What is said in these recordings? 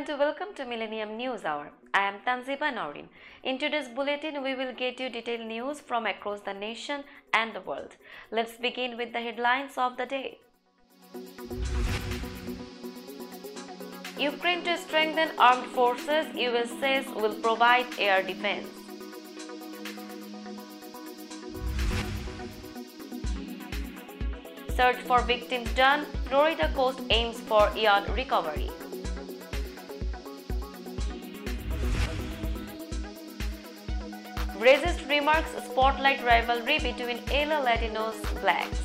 and welcome to Millennium News Hour. I am Tanziba Naurin. In today's bulletin, we will get you detailed news from across the nation and the world. Let's begin with the headlines of the day. Ukraine to strengthen armed forces, US says will provide air defense. Search for victims done, Florida coast aims for yacht recovery. Racist remarks spotlight rivalry between LA Latinos blacks.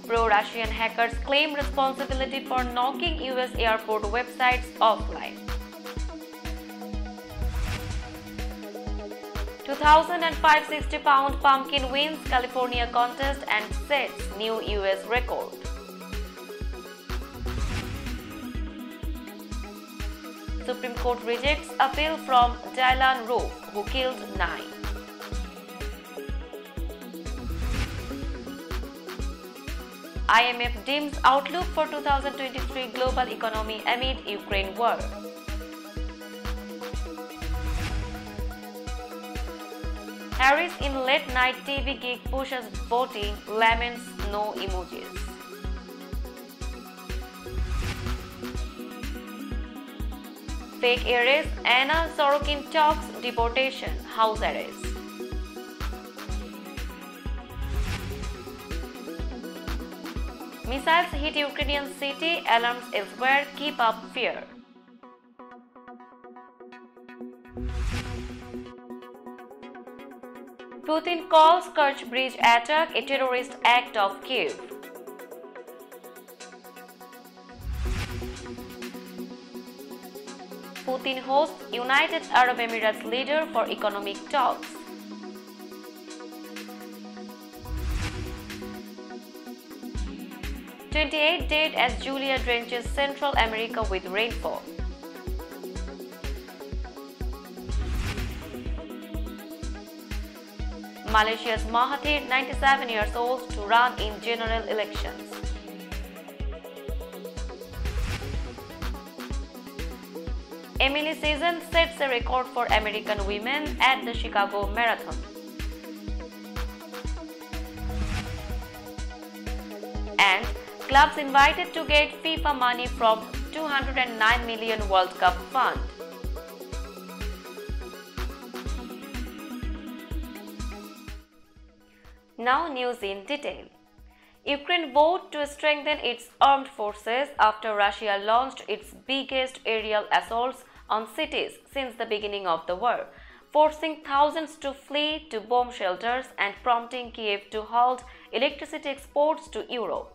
Pro-Russian hackers claim responsibility for knocking US airport websites offline. 2,560-pound pumpkin wins California contest and sets new US record. Supreme Court rejects appeal from Dylan Roof, who killed 9. IMF dims outlook for 2023 global economy amid Ukraine war. Harris in late-night TV gig pushes voting, laments no emojis. Fake arrest, Anna Sorokin talks deportation, house arrest. Missiles hit Ukrainian city, alarms elsewhere, keep up fear. Putin calls Kerch Bridge attack a terrorist act of Kyiv. Putin hosts United Arab Emirates leader for economic talks. "28 dead as Julia drenches Central America with rainfall." Malaysia's Mahathir, 97 years old, to run in general elections. Emily season sets a record for American women at the Chicago Marathon. And clubs invited to get FIFA money from 209 million World Cup fund. Now news in detail. Ukraine vowed to strengthen its armed forces after Russia launched its biggest aerial assaults on cities since the beginning of the war, forcing thousands to flee to bomb shelters and prompting Kiev to halt electricity exports to Europe.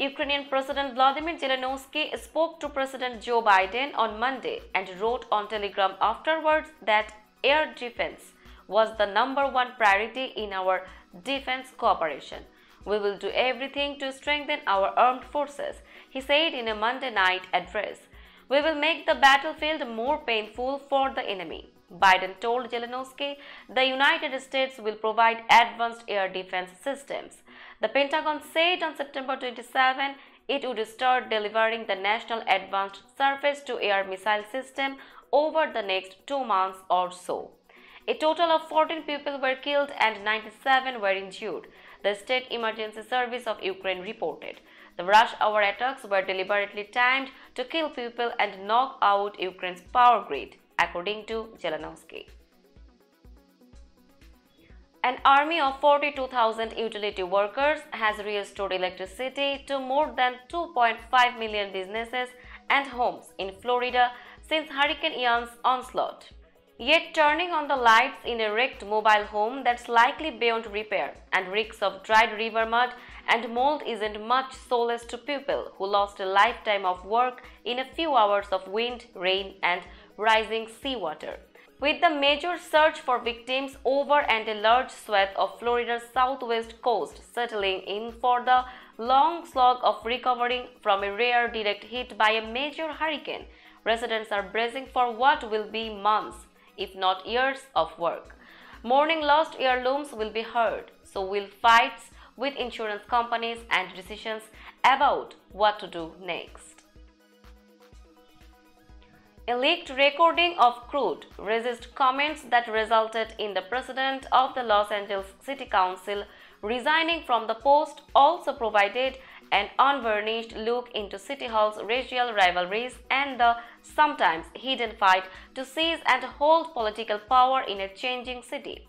Ukrainian President Vladimir Zelensky spoke to President Joe Biden on Monday and wrote on Telegram afterwards that air defense was the #1 priority in our defense cooperation. "We will do everything to strengthen our armed forces," he said in a Monday night address. "We will make the battlefield more painful for the enemy," Biden told Zelensky. The United States will provide advanced air defense systems. The Pentagon said on September 27 it would start delivering the National Advanced Surface-to-Air Missile System over the next 2 months or so. A total of 14 people were killed and 97 were injured, the State Emergency Service of Ukraine reported. The rush hour attacks were deliberately timed to kill people and knock out Ukraine's power grid, according to Zelensky. An army of 42,000 utility workers has restored electricity to more than 2.5 million businesses and homes in Florida since Hurricane Ian's onslaught. Yet turning on the lights in a wrecked mobile home that's likely beyond repair and reeks of dried river mud and mold isn't much solace to people who lost a lifetime of work in a few hours of wind, rain and rising seawater. With the major search for victims over and a large swath of Florida's southwest coast settling in for the long slog of recovering from a rare direct hit by a major hurricane, residents are bracing for what will be months, if not years, of work. Mourning lost heirlooms will be heard, so will fights with insurance companies and decisions about what to do next. A leaked recording of crude racist comments that resulted in the president of the Los Angeles City Council resigning from the post also provided an unvarnished look into City Hall's racial rivalries and the sometimes hidden fight to seize and hold political power in a changing city.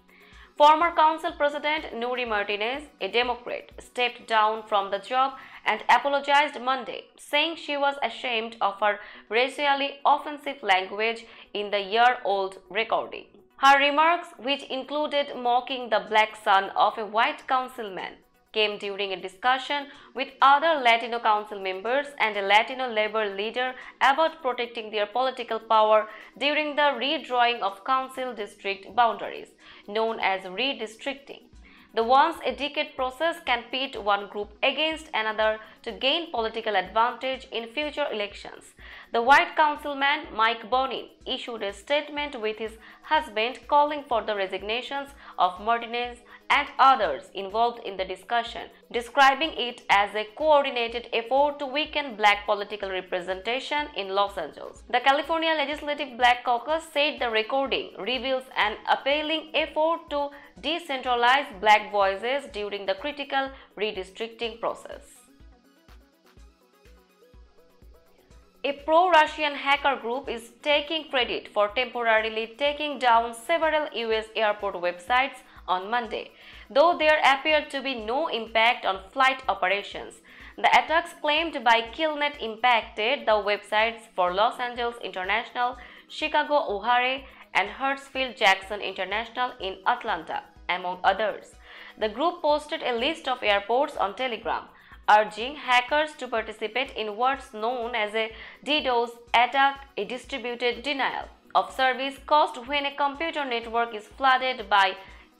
Former Council President Nury Martinez, a Democrat, stepped down from the job and apologized Monday, saying she was ashamed of her racially offensive language in the year-old recording. Her remarks, which included mocking the black son of a white councilman, came during a discussion with other Latino council members and a Latino labor leader about protecting their political power during the redrawing of council district boundaries, known as redistricting. The once-a-decade process can pit one group against another to gain political advantage in future elections. The white councilman Mike Bonin issued a statement with his husband calling for the resignations of Martinez and others involved in the discussion, describing it as a coordinated effort to weaken black political representation in Los Angeles. The California Legislative Black Caucus said the recording reveals an appealing effort to decentralize black voices during the critical redistricting process. A pro-Russian hacker group is taking credit for temporarily taking down several US airport websites on Monday, though there appeared to be no impact on flight operations. The attacks claimed by Killnet impacted the websites for Los Angeles International, Chicago O'Hare, and Hartsfield-Jackson International in Atlanta, among others. The group posted a list of airports on Telegram, urging hackers to participate in what's known as a DDoS attack, a distributed denial of service caused when a computer network is flooded by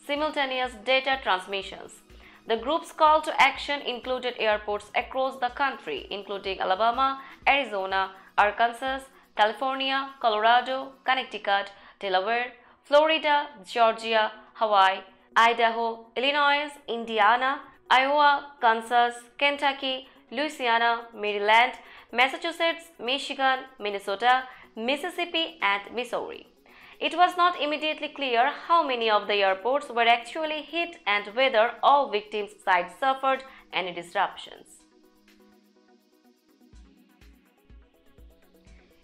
simultaneous data transmissions. The group's call to action included airports across the country, including Alabama, Arizona, Arkansas, California, Colorado, Connecticut, Delaware, Florida, Georgia, Hawaii, Idaho, Illinois, Indiana, Iowa, Kansas, Kentucky, Louisiana, Maryland, Massachusetts, Michigan, Minnesota, Mississippi, and Missouri. It was not immediately clear how many of the airports were actually hit and whether all victims' sites suffered any disruptions.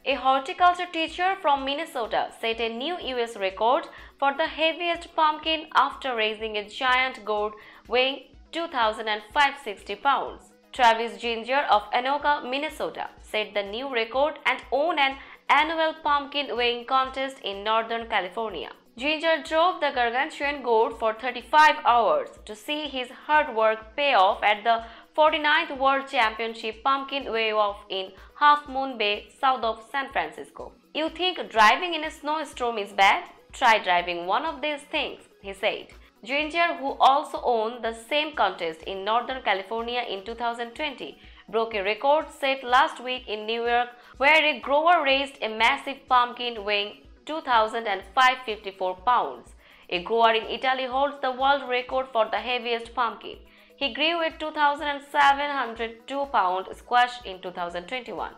A horticulture teacher from Minnesota set a new US record for the heaviest pumpkin after raising a giant gourd weighing 2,560 pounds. Travis Ginger of Anoka, Minnesota set the new record and won an annual pumpkin weighing contest in Northern California. Ginger drove the gargantuan gourd for 35 hours to see his hard work pay off at the 49th World Championship Pumpkin Weigh-Off in Half Moon Bay, south of San Francisco. You think driving in a snowstorm is bad? Try driving one of these things, he said. Ginger, who also won the same contest in Northern California in 2020, broke a record set last week in New York where a grower raised a massive pumpkin weighing 2,554 pounds. A grower in Italy holds the world record for the heaviest pumpkin. He grew a 2,702-pound squash in 2021,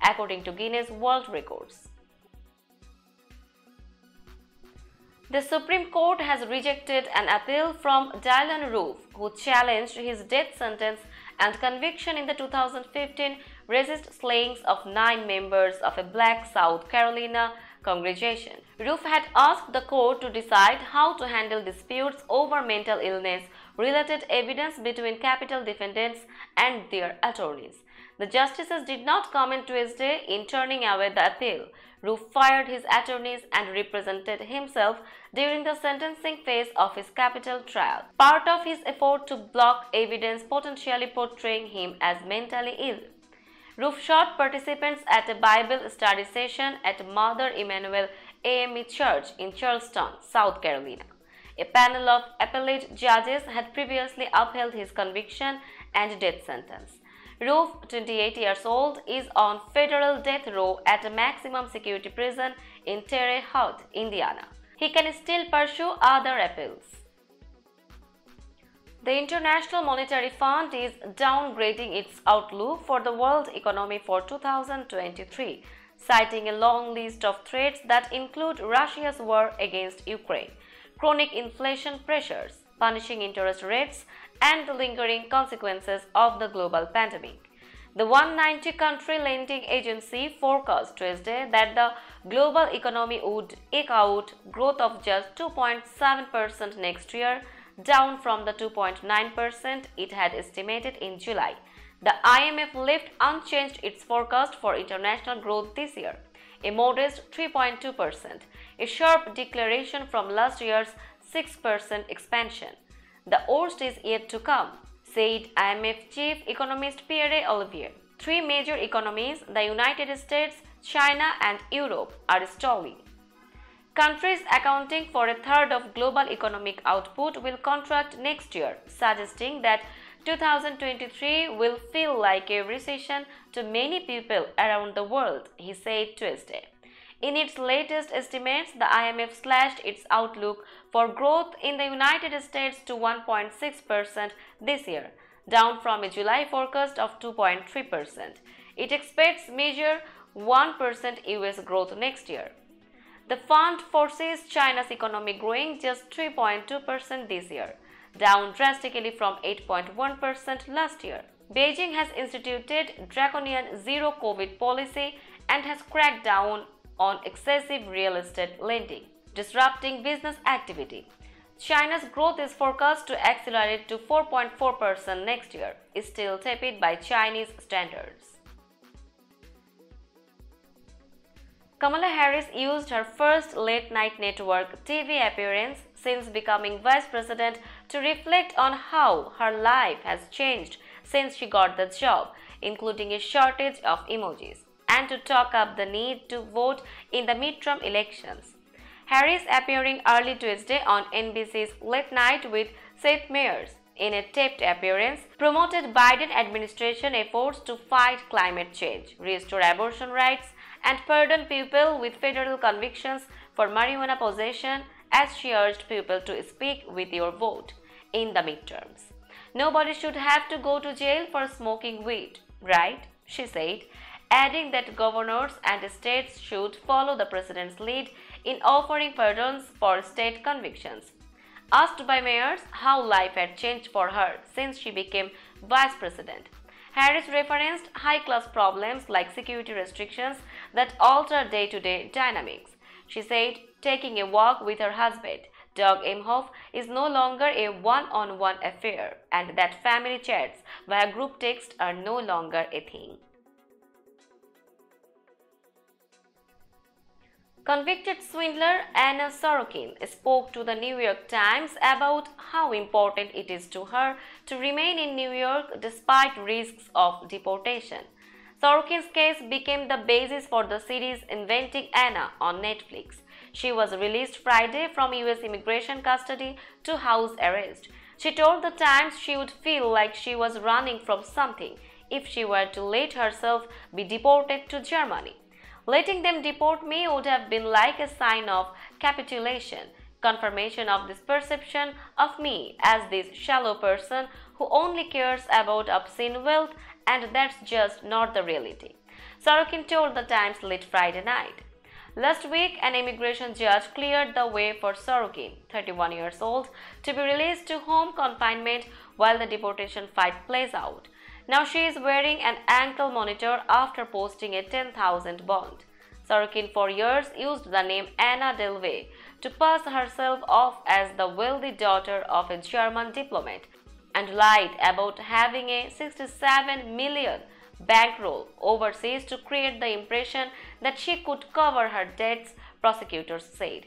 according to Guinness World Records. The Supreme Court has rejected an appeal from Dylann Roof, who challenged his death sentence and conviction in the 2015 racist slayings of 9 members of a black South Carolina congregation. Roof had asked the court to decide how to handle disputes over mental illness-related evidence between capital defendants and their attorneys. The justices did not comment Tuesday in turning away the appeal. Roof fired his attorneys and represented himself during the sentencing phase of his capital trial, part of his effort to block evidence potentially portraying him as mentally ill. Roof shot participants at a Bible study session at Mother Emanuel AME Church in Charleston, South Carolina. A panel of appellate judges had previously upheld his conviction and death sentence. Roof, 28 years old, is on federal death row at a maximum security prison in Terre Haute, Indiana. He can still pursue other appeals. The International Monetary Fund is downgrading its outlook for the world economy for 2023, citing a long list of threats that include Russia's war against Ukraine, chronic inflation pressures, punishing interest rates, and the lingering consequences of the global pandemic. The 190-country lending agency forecast Tuesday that the global economy would eke out growth of just 2.7% next year, down from the 2.9% it had estimated in July. The IMF left unchanged its forecast for international growth this year, a modest 3.2%, a sharp declaration from last year's 6% expansion. The worst is yet to come, said IMF chief economist Pierre Olivier. Three major economies, the United States, China, and Europe, are stalling. Countries accounting for a third of global economic output will contract next year, suggesting that 2023 will feel like a recession to many people around the world, he said Tuesday. In its latest estimates, the IMF slashed its outlook for growth in the United States to 1.6% this year, down from a July forecast of 2.3%. It expects measure 1% US growth next year. The fund foresees China's economy growing just 3.2% this year, down drastically from 8.1% last year. Beijing has instituted draconian zero-COVID policy and has cracked down on excessive real estate lending, disrupting business activity. China's growth is forecast to accelerate to 4.4% next year, still tepid by Chinese standards. Kamala Harris used her first late-night network TV appearance since becoming vice president to reflect on how her life has changed since she got the job, including a shortage of emojis, and to talk up the need to vote in the midterm elections. Harris, appearing early Tuesday on NBC's Late Night with Seth Meyers in a taped appearance, promoted Biden administration efforts to fight climate change, restore abortion rights, and pardon people with federal convictions for marijuana possession, as she urged people to speak with your vote in the midterms. Nobody should have to go to jail for smoking weed, right? She said, adding that governors and states should follow the president's lead in offering pardons for state convictions. Asked by Meyers how life had changed for her since she became vice president, Harris referenced high-class problems like security restrictions that alter day-to-day dynamics. She said taking a walk with her husband, Doug Emhoff, is no longer a one-on-one affair, and that family chats via group text are no longer a thing. Convicted swindler Anna Sorokin spoke to the New York Times about how important it is to her to remain in New York despite risks of deportation. Sorokin's case became the basis for the series Inventing Anna on Netflix. She was released Friday from US immigration custody to house arrest. She told the Times she would feel like she was running from something if she were to let herself be deported to Germany. Letting them deport me would have been like a sign of capitulation, confirmation of this perception of me as this shallow person who only cares about obscene wealth, and that's just not the reality, Sorokin told the Times late Friday night. Last week, an immigration judge cleared the way for Sorokin, 31 years old, to be released to home confinement while the deportation fight plays out. Now she is wearing an ankle monitor after posting a $10,000 bond. Sorokin for years used the name Anna Delvey to pass herself off as the wealthy daughter of a German diplomat and lied about having a $67 million bankroll overseas to create the impression that she could cover her debts, prosecutors said.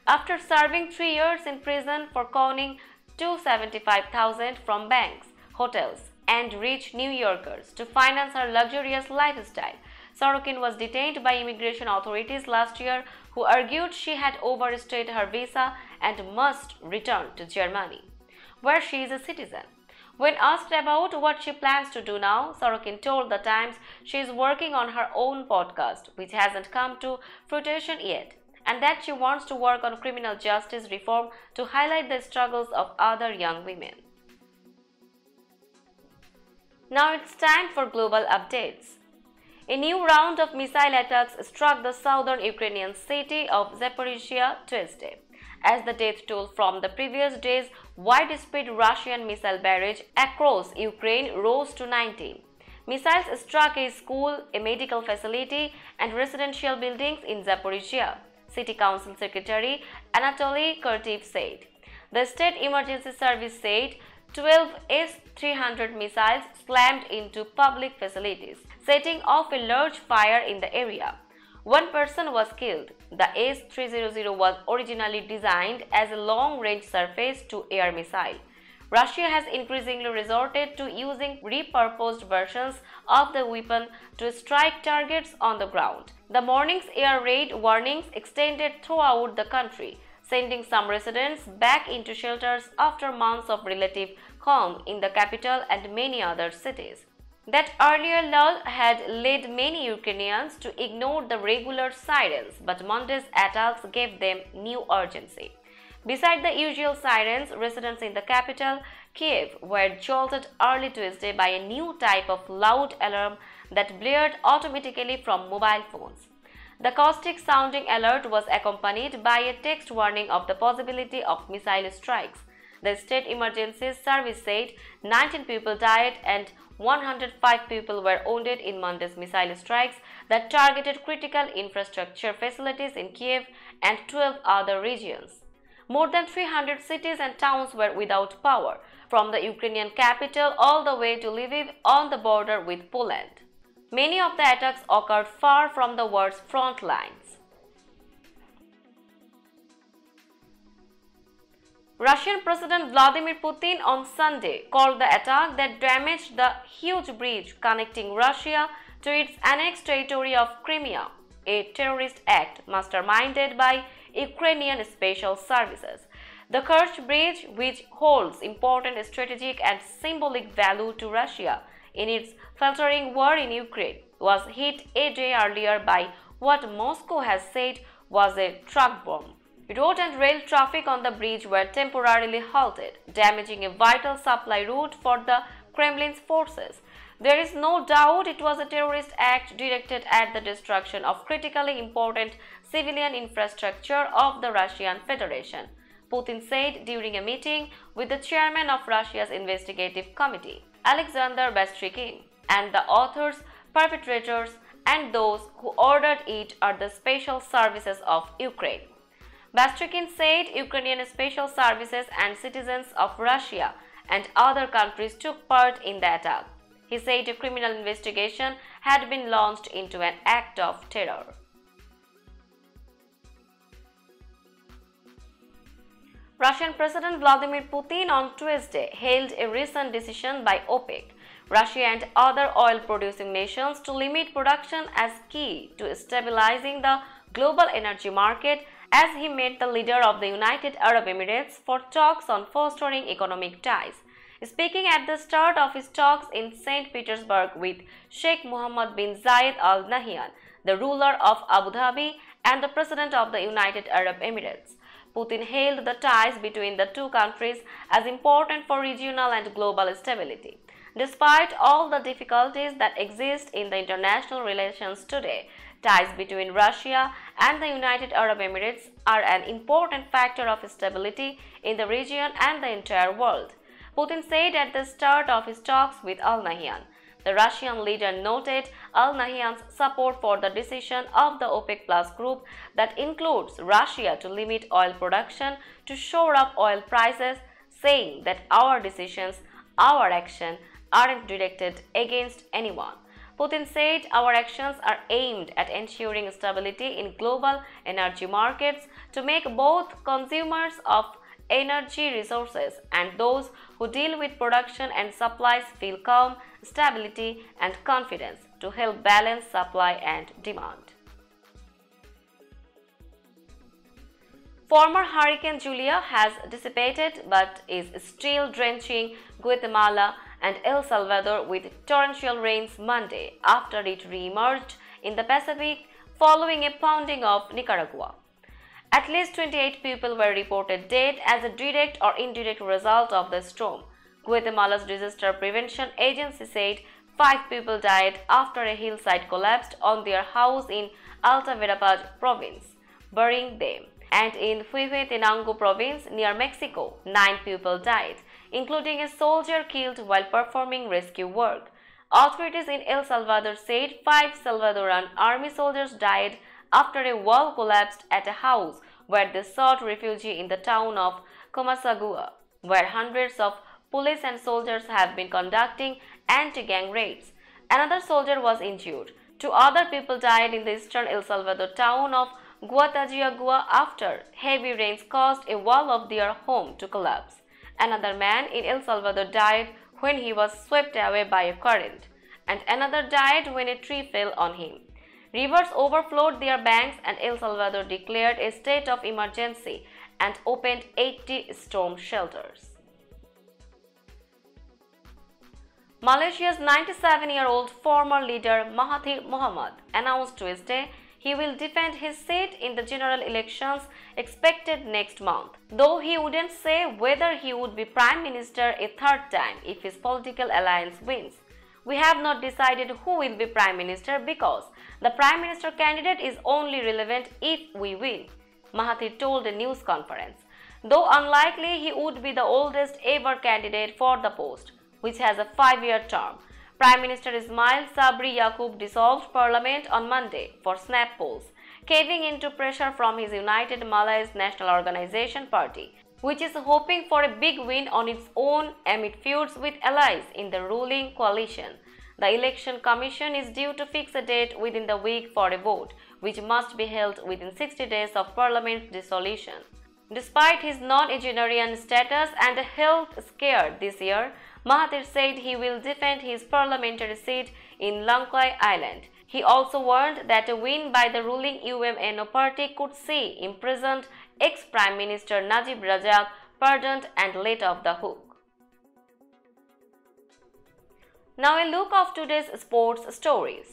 After serving 3 years in prison for conning $275,000 from banks, hotels, and rich New Yorkers to finance her luxurious lifestyle, Sorokin was detained by immigration authorities last year, who argued she had overstayed her visa and must return to Germany, where she is a citizen. When asked about what she plans to do now, Sorokin told the Times she is working on her own podcast, which hasn't come to fruition yet, and that she wants to work on criminal justice reform to highlight the struggles of other young women. Now it's time for global updates. A new round of missile attacks struck the southern Ukrainian city of Zaporizhia Tuesday, as the death toll from the previous day's widespread Russian missile barrage across Ukraine rose to 19. Missiles struck a school, a medical facility, and residential buildings in Zaporizhia, City Council Secretary Anatoly Kurtiv said. The State Emergency Service said 12 S-300 missiles slammed into public facilities, setting off a large fire in the area. One person was killed. The S-300 was originally designed as a long-range surface-to-air missile. Russia has increasingly resorted to using repurposed versions of the weapon to strike targets on the ground. The morning's air raid warnings extended throughout the country, sending some residents back into shelters after months of relative calm in the capital and many other cities. That earlier lull had led many Ukrainians to ignore the regular sirens, but Monday's attacks gave them new urgency. Beside the usual sirens, residents in the capital, Kiev, were jolted early Tuesday by a new type of loud alarm that blared automatically from mobile phones. The caustic-sounding alert was accompanied by a text warning of the possibility of missile strikes. The State Emergency Service said 19 people died and 105 people were wounded in Monday's missile strikes that targeted critical infrastructure facilities in Kiev and 12 other regions. More than 300 cities and towns were without power, from the Ukrainian capital all the way to Lviv on the border with Poland. Many of the attacks occurred far from the war's front lines. Russian President Vladimir Putin on Sunday called the attack that damaged the huge bridge connecting Russia to its annexed territory of Crimea a terrorist act masterminded by Ukrainian Special Services. The Kerch Bridge, which holds important strategic and symbolic value to Russia in its faltering war in Ukraine, was hit a day earlier by what Moscow has said was a truck bomb. Road and rail traffic on the bridge were temporarily halted, damaging a vital supply route for the Kremlin's forces. There is no doubt it was a terrorist act directed at the destruction of critically important civilian infrastructure of the Russian Federation, Putin said during a meeting with the chairman of Russia's investigative committee, Alexander Bastrykin, and the authors, perpetrators, and those who ordered it are the special services of Ukraine. Bastrykin said Ukrainian special services and citizens of Russia and other countries took part in the attack. He said a criminal investigation had been launched into an act of terror. Russian President Vladimir Putin on Tuesday hailed a recent decision by OPEC, Russia and other oil-producing nations to limit production as key to stabilizing the global energy market as he met the leader of the United Arab Emirates for talks on fostering economic ties. Speaking at the start of his talks in St. Petersburg with Sheikh Mohammed bin Zayed Al Nahyan, the ruler of Abu Dhabi and the president of the United Arab Emirates, Putin hailed the ties between the two countries as important for regional and global stability. Despite all the difficulties that exist in the international relations today, ties between Russia and the United Arab Emirates are an important factor of stability in the region and the entire world, Putin said at the start of his talks with Al Nahyan. The Russian leader noted Al Nahyan's support for the decision of the OPEC Plus group that includes Russia to limit oil production to shore up oil prices, saying that our decisions, our action, aren't directed against anyone. Putin said our actions are aimed at ensuring stability in global energy markets to make both consumers of energy resources and those who deal with production and supplies feel calm, stability, and confidence to help balance supply and demand. Former Hurricane Julia has dissipated but is still drenching Guatemala and El Salvador with torrential rains Monday after it re-emerged in the Pacific following a pounding of Nicaragua. At least 28 people were reported dead as a direct or indirect result of the storm, Guatemala's disaster prevention agency said 5 people died after a hillside collapsed on their house in Alta Verapaz province, burying them. And in Huehuetenango province near Mexico, 9 people died, including a soldier killed while performing rescue work. Authorities in El Salvador said 5 Salvadoran army soldiers died after a wall collapsed at a house where they sought refuge in the town of Comasagua, where hundreds of police and soldiers have been conducting anti-gang raids. Another soldier was injured. 2 other people died in the eastern El Salvador town of Guatajiagua after heavy rains caused a wall of their home to collapse. Another man in El Salvador died when he was swept away by a current, and another died when a tree fell on him. Rivers overflowed their banks and El Salvador declared a state of emergency and opened 80 storm shelters. Malaysia's 97-year-old former leader Mahathir Mohamad announced Tuesday he will defend his seat in the general elections expected next month, though he wouldn't say whether he would be Prime Minister a third time if his political alliance wins. We have not decided who will be Prime Minister because the Prime Minister candidate is only relevant if we win, Mahathir told a news conference. Though unlikely he would be the oldest ever candidate for the post, which has a 5-year term. Prime Minister Ismail Sabri Yaakob dissolved parliament on Monday for snap polls, caving into pressure from his United Malays National Organization party, which is hoping for a big win on its own amid feuds with allies in the ruling coalition. The Election Commission is due to fix a date within the week for a vote, which must be held within 60 days of parliament dissolution. Despite his non-Agenarian status and a health scare this year, Mahathir said he will defend his parliamentary seat in Langkawi Island. He also warned that a win by the ruling UMNO party could see imprisoned ex-Prime Minister Najib Razak pardoned and let off the hook. Now a look of today's sports stories.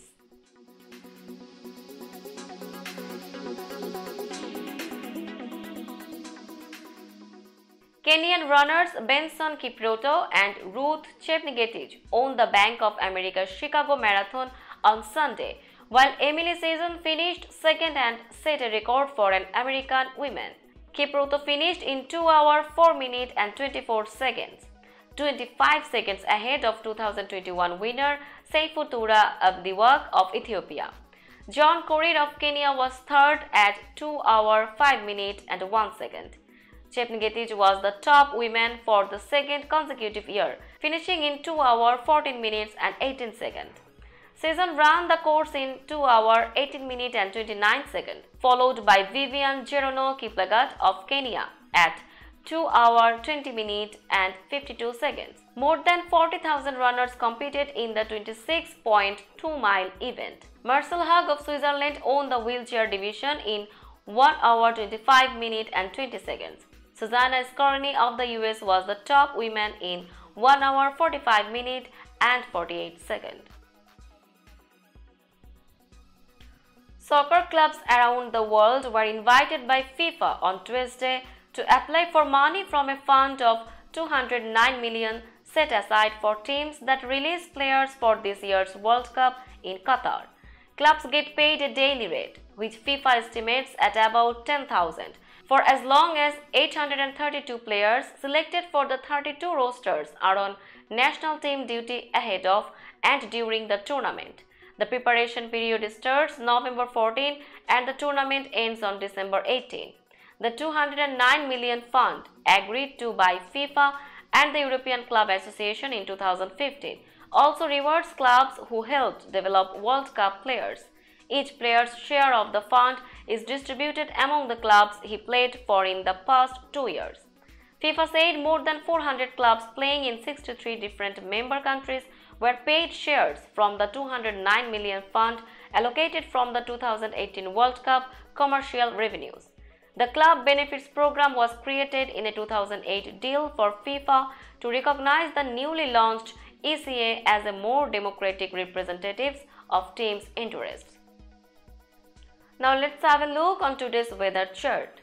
Kenyan runners Benson Kipruto and Ruth Chepngetich won the Bank of America's Chicago Marathon on Sunday, while Emily Sisson finished second and set a record for an American woman. Kipruto finished in 2 hours 4 minutes and 24 seconds, 25 seconds ahead of 2021 winner Seifutura Abdiwak of Ethiopia. John Korir of Kenya was third at 2 hours 5 minutes and 1 second. Chepngetich was the top woman for the second consecutive year, finishing in 2 hours 14 minutes and 18 seconds. Sisson ran the course in 2 hours 18 minutes and 29 seconds, followed by Vivian Jerono Kiplagat of Kenya at 2 hours 20 minutes and 52 seconds. More than 40,000 runners competed in the 26.2-mile event. Marcel Hug of Switzerland won the wheelchair division in 1 hour 25 minutes and 20 seconds. Susanna Scarni of the US was the top woman in 1 hour 45 minutes and 48 seconds. Soccer clubs around the world were invited by FIFA on Tuesday to apply for money from a fund of 209 million set aside for teams that release players for this year's World Cup in Qatar. Clubs get paid a daily rate, which FIFA estimates at about 10,000, for as long as 832 players selected for the 32 rosters are on national team duty ahead of and during the tournament. The preparation period starts November 14 and the tournament ends on December 18. The 209 million fund, agreed to by FIFA and the European Club Association in 2015, also rewards clubs who helped develop World Cup players. Each player's share of the fund is distributed among the clubs he played for in the past 2 years. FIFA said more than 400 clubs playing in 63 different member countries were paid shares from the 209 million fund allocated from the 2018 World Cup commercial revenues. The Club Benefits Program was created in a 2008 deal for FIFA to recognize the newly launched ECA as a more democratic representatives of teams' interests. Now let's have a look on today's weather chart.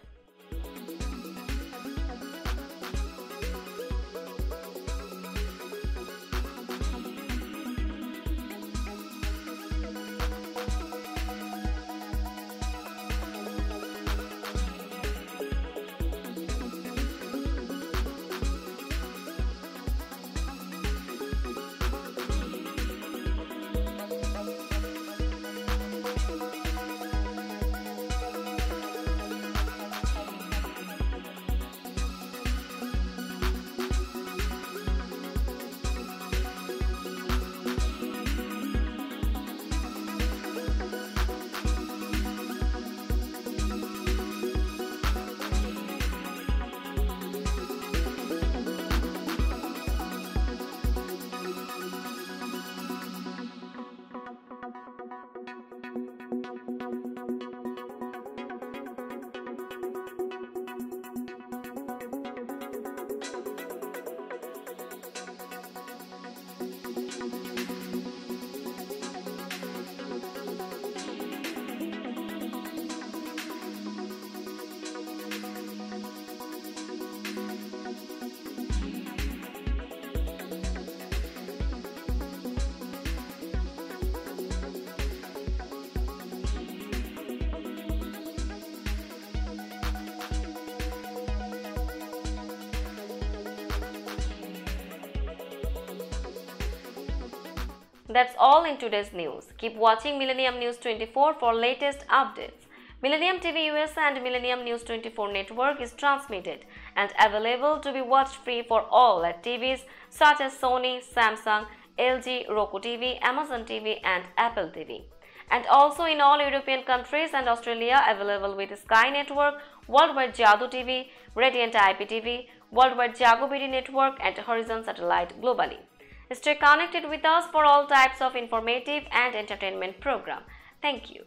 That's all in today's news. Keep watching Millennium News 24 for latest updates. Millennium TV US and Millennium News 24 network is transmitted and available to be watched free for all at TVs such as Sony, Samsung, LG, Roku TV, Amazon TV and Apple TV. And also in all European countries and Australia available with Sky Network, Worldwide Jadoo TV, Radiant IPTV, Worldwide Jago BD Network and Horizon Satellite globally. Stay connected with us for all types of informative and entertainment program. Thank you.